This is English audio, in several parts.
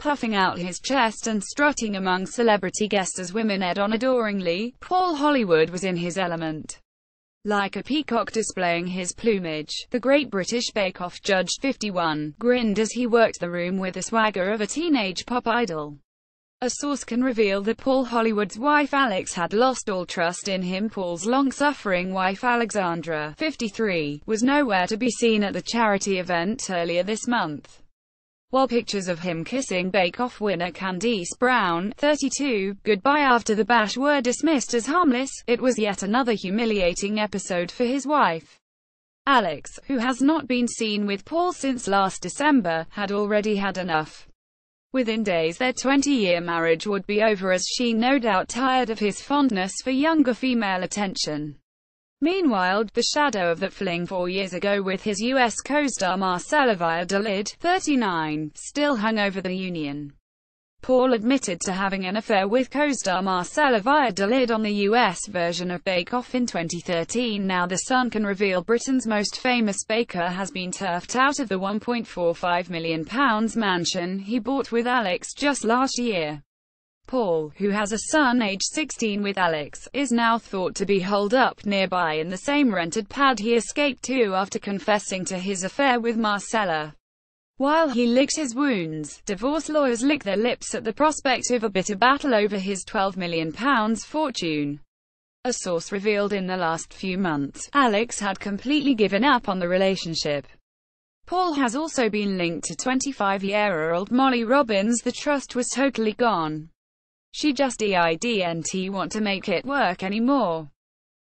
Puffing out his chest and strutting among celebrity guests as women ed on Adoringly, Paul Hollywood was in his element. Like a peacock displaying his plumage, the Great British Bake Off judge, 51, grinned as he worked the room with the swagger of a teenage pop idol. A source can reveal that Paul Hollywood's wife Alex had lost all trust in him. Paul's long-suffering wife Alexandra, 53, was nowhere to be seen at the charity event earlier this month. While pictures of him kissing Bake Off winner Candice Brown, 32, goodbye after the bash were dismissed as harmless, it was yet another humiliating episode for his wife. Alex, who has not been seen with Paul since last December, had already had enough. Within days their 20-year marriage would be over, as she no doubt tired of his fondness for younger female attention. Meanwhile, the shadow of that fling 4 years ago with his US co-star Marcella Valladolid, 39, still hung over the union. Paul admitted to having an affair with co-star Marcella Valladolid on the US version of Bake Off in 2013. Now The Sun can reveal Britain's most famous baker has been turfed out of the £1.45 million mansion he bought with Alex just last year. Paul, who has a son aged 16 with Alex, is now thought to be holed up nearby in the same rented pad he escaped to after confessing to his affair with Marcella. While he licks his wounds, divorce lawyers lick their lips at the prospect of a bitter battle over his £12 million fortune. A source revealed in the last few months, Alex had completely given up on the relationship. Paul has also been linked to 25-year-old Molly Robbins. The trust was totally gone. She just didn't want to make it work anymore.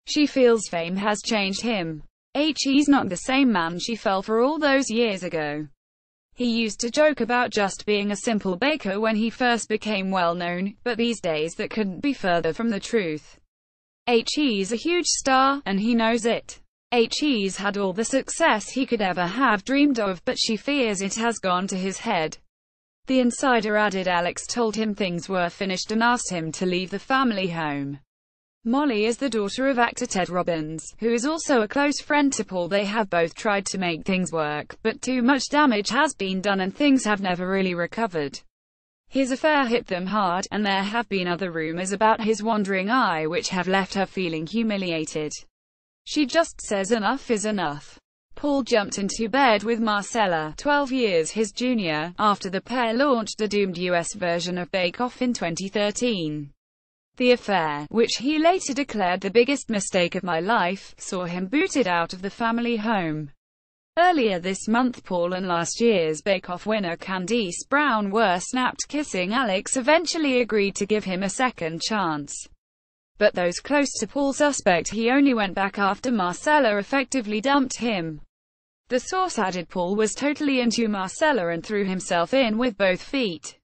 She feels fame has changed him. He's not the same man she fell for all those years ago. He used to joke about just being a simple baker when he first became well known, but these days that couldn't be further from the truth. He's a huge star, and he knows it. He's had all the success he could ever have dreamed of, but she fears it has gone to his head. The insider added Alex told him things were finished and asked him to leave the family home. Molly is the daughter of actor Ted Robbins, who is also a close friend to Paul. They have both tried to make things work, but too much damage has been done and things have never really recovered. His affair hit them hard, and there have been other rumors about his wandering eye which have left her feeling humiliated. She just says enough is enough. Paul jumped into bed with Marcella, 12 years his junior, after the pair launched the doomed US version of Bake Off in 2013. The affair, which he later declared the biggest mistake of my life, saw him booted out of the family home. Earlier this month, Paul and last year's Bake Off winner Candice Brown were snapped kissing. Alex eventually agreed to give him a second chance. But those close to Paul suspect he only went back after Marcella effectively dumped him. The source added Paul was totally into Marcella and threw himself in with both feet.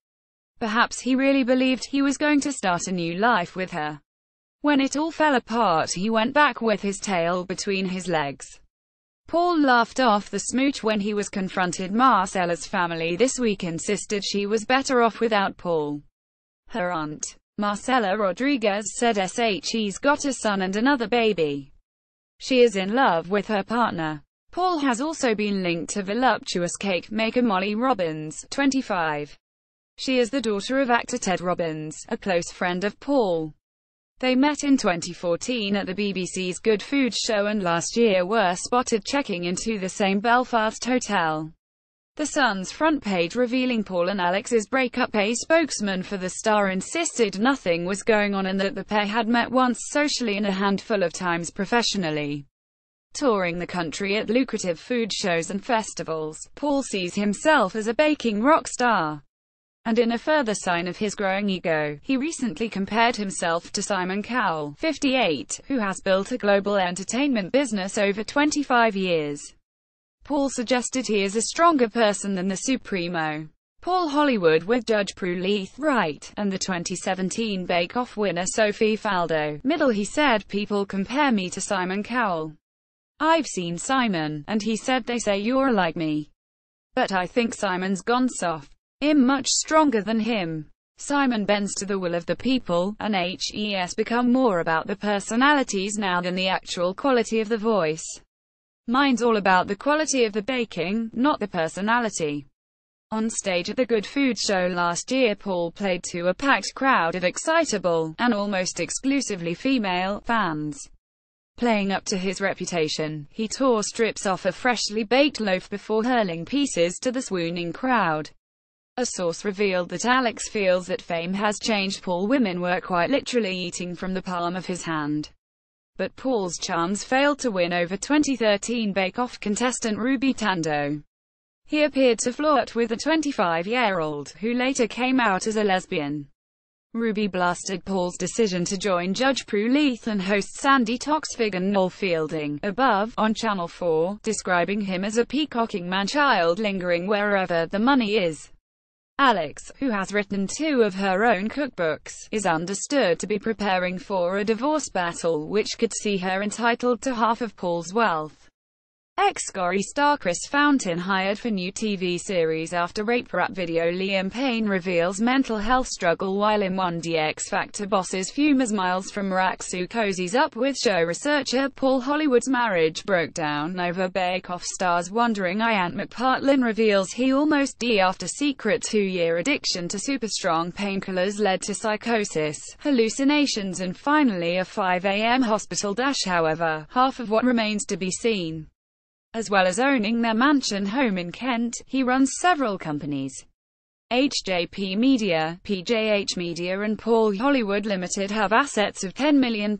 Perhaps he really believed he was going to start a new life with her. When it all fell apart, he went back with his tail between his legs. Paul laughed off the smooch when he was confronted. Marcella's family this week insisted she was better off without Paul. Her aunt, Marcela Rodriguez, said she's got a son and another baby. She is in love with her partner. Paul has also been linked to voluptuous cake maker Molly Robbins, 25. She is the daughter of actor Ted Robbins, a close friend of Paul. They met in 2014 at the BBC's Good Food show and last year were spotted checking into the same Belfast hotel. The Sun's front page revealing Paul and Alex's breakup. A spokesman for the Star insisted nothing was going on and that the pair had met once socially and a handful of times professionally. Touring the country at lucrative food shows and festivals, Paul sees himself as a baking rock star. And in a further sign of his growing ego, he recently compared himself to Simon Cowell, 58, who has built a global entertainment business over 25 years. Paul suggested he is a stronger person than the Supremo. Paul Hollywood with Judge Prue Leith Wright, and the 2017 Bake Off winner Sophie Faldo. Middle he said, people compare me to Simon Cowell. I've seen Simon, and he said they say you're like me. But I think Simon's gone soft. I'm much stronger than him. Simon bends to the will of the people, and has become more about the personalities now than the actual quality of the voice. Mine's all about the quality of the baking, not the personality. On stage at the Good Food Show last year, Paul played to a packed crowd of excitable, and almost exclusively female, fans. Playing up to his reputation, he tore strips off a freshly baked loaf before hurling pieces to the swooning crowd. A source revealed that Alex feels that fame has changed Paul. Women were quite literally eating from the palm of his hand. But Paul's charms failed to win over 2013 Bake Off contestant Ruby Tando. He appeared to flirt with a 25-year-old, who later came out as a lesbian. Ruby blasted Paul's decision to join Judge Prue Leith and host Sandy Toksvig and Noel Fielding, Above, on Channel 4, describing him as a peacocking man-child lingering wherever the money is. Alex, who has written 2 of her own cookbooks, is understood to be preparing for a divorce battle which could see her entitled to half of Paul's wealth. Ex-Gory star Chris Fountain hired for new TV series after rape rap video. Liam Payne reveals mental health struggle while in one. X Factor bosses fume as Miles from Raksu cozies up with show researcher Paul. Hollywood's marriage broke down over Bake Off stars wondering. Ian McPartlin reveals he almost died after secret 2-year addiction to super strong painkillers led to psychosis, hallucinations and finally a 5 a.m. hospital dash. However, half of what remains to be seen. As well as owning their mansion home in Kent, he runs several companies. HJP Media, PJH Media and Paul Hollywood Limited have assets of £10 million.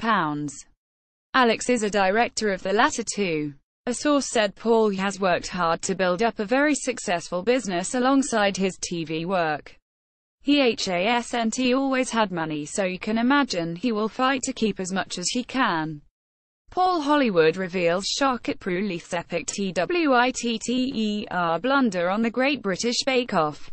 Alex is a director of the latter two. A source said Paul has worked hard to build up a very successful business alongside his TV work. He hasn't always had money, so you can imagine he will fight to keep as much as he can. Paul Hollywood reveals shock at Prue Leith's epic TWITTER blunder on the Great British Bake Off.